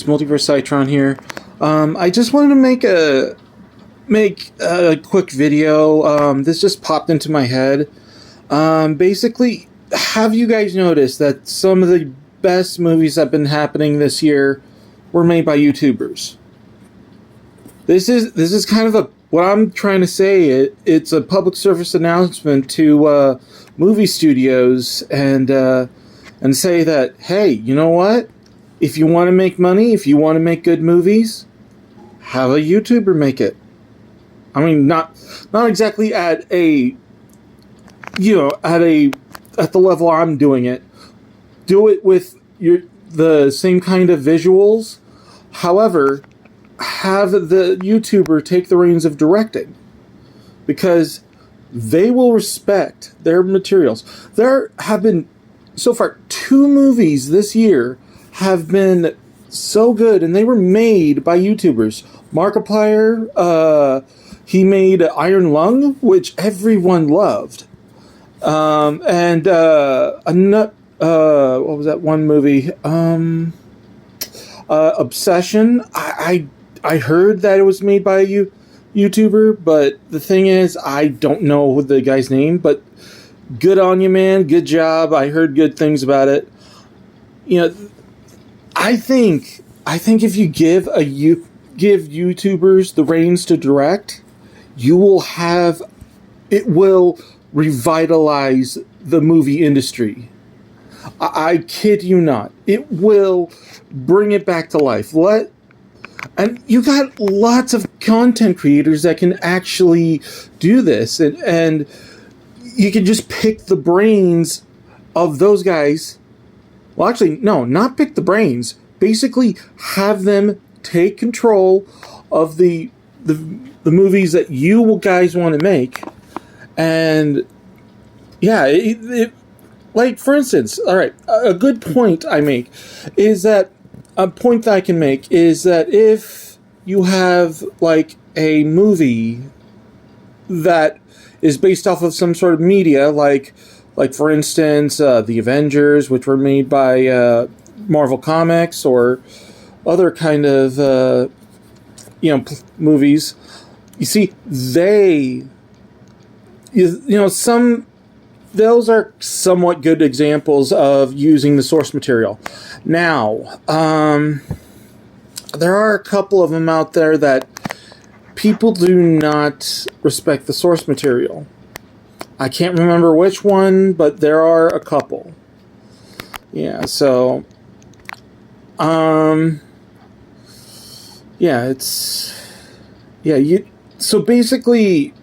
It's Multiverse Citron here. I just wanted to make a quick video. This just popped into my head. Basically, have you guys noticed that some of the best movies that have been happening this year were made by YouTubers? This is kind of what I'm trying to say. It's a public service announcement to movie studios and say that, hey, you know what? If you want to make money, if you want to make good movies, have a YouTuber make it. I mean, not exactly at the level I'm doing it. Do it with the same kind of visuals. However, have the YouTuber take the reins of directing, because they will respect their materials. There have been, so far, 2 movies this year have been so good, and they were made by YouTubers. Markiplier, he made Iron Lung, which everyone loved. What was that one movie? Obsession. I heard that it was made by a YouTuber, but the thing is, I don't know the guy's name, but good on you, man. Good job. I heard good things about it. I think if you give YouTubers the reins to direct, it will revitalize the movie industry. I kid you not. It will bring it back to life. And you got lots of content creators that can actually do this, and you can just pick the brains of those guys. Well, actually, no, not pick the brains. Basically, have them take control of the movies that you guys want to make. And yeah, like, for instance, all right, a good point I make is that if you have like a movie that is based off of some sort of media, like for instance, the Avengers, which were made by Marvel Comics, or other kind of movies. You see, those are somewhat good examples of using the source material. Now, there are a couple of them out there that people do not respect the source material. I can't remember which one, but there are a couple. Yeah, so so basically,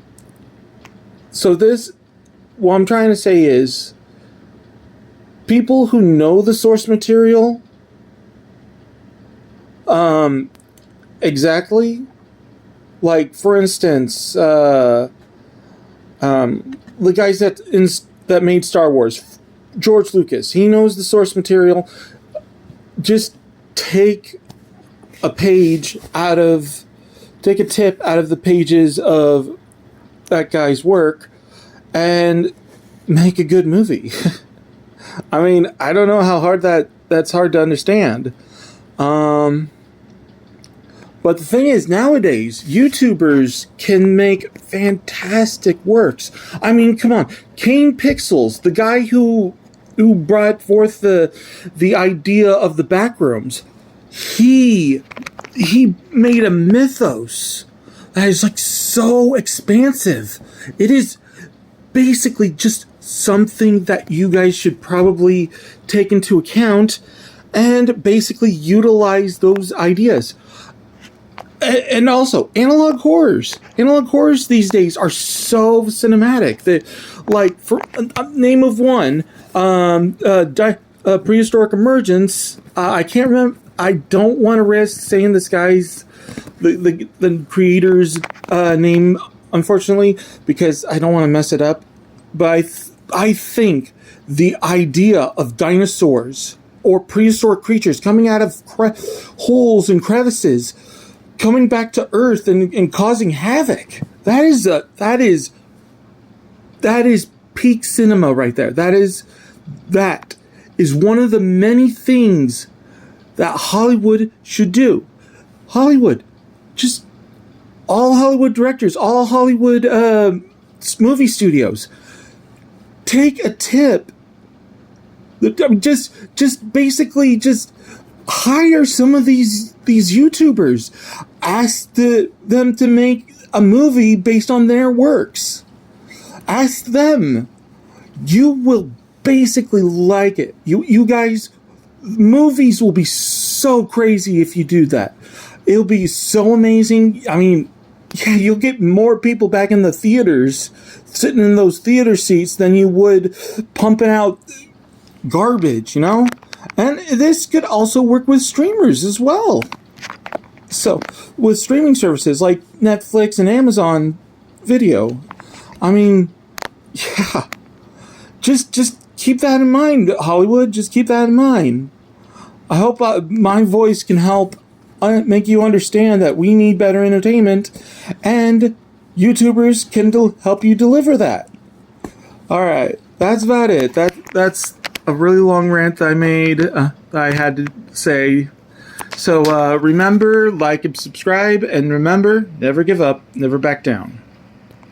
what I'm trying to say is, people who know the source material exactly, like, for instance, the guys that made Star Wars, George Lucas, he knows the source material. Just take a tip out of the pages of that guy's work and make a good movie. I mean, I don't know how hard that's hard to understand. But the thing is, nowadays, YouTubers can make fantastic works. I mean, come on. Kane Pixels, the guy who brought forth the idea of the backrooms, he made a mythos that is like so expansive. It is basically just something that you guys should probably take into account and basically utilize those ideas. And also, analog horrors. Analog horrors these days are so cinematic that, like, for name of one, Prehistoric Emergence. I can't remember. I don't want to risk saying this guy's the creator's name, unfortunately, because I don't want to mess it up. But I think the idea of dinosaurs or prehistoric creatures coming out of holes and crevices, coming back to Earth and causing havoc. That is peak cinema right there. That is one of the many things that Hollywood should do. Hollywood, just all Hollywood directors, all Hollywood movie studios, take a tip. Just basically just hire some of these YouTubers. Ask them to make a movie based on their works. Ask them. You will basically like it. You guys, movies will be so crazy if you do that. It'll be so amazing. I mean, yeah, you'll get more people back in the theaters, sitting in those theater seats, than you would pumping out garbage, you know? And this could also work with streamers as well. So, with streaming services like Netflix and Amazon Video, I mean, yeah, just keep that in mind, Hollywood. Just keep that in mind. I hope my voice can help make you understand that we need better entertainment, and YouTubers can help you deliver that. All right, that's about it. That's a really long rant that I made. That I had to say. So remember, like and subscribe, and remember, never give up, never back down.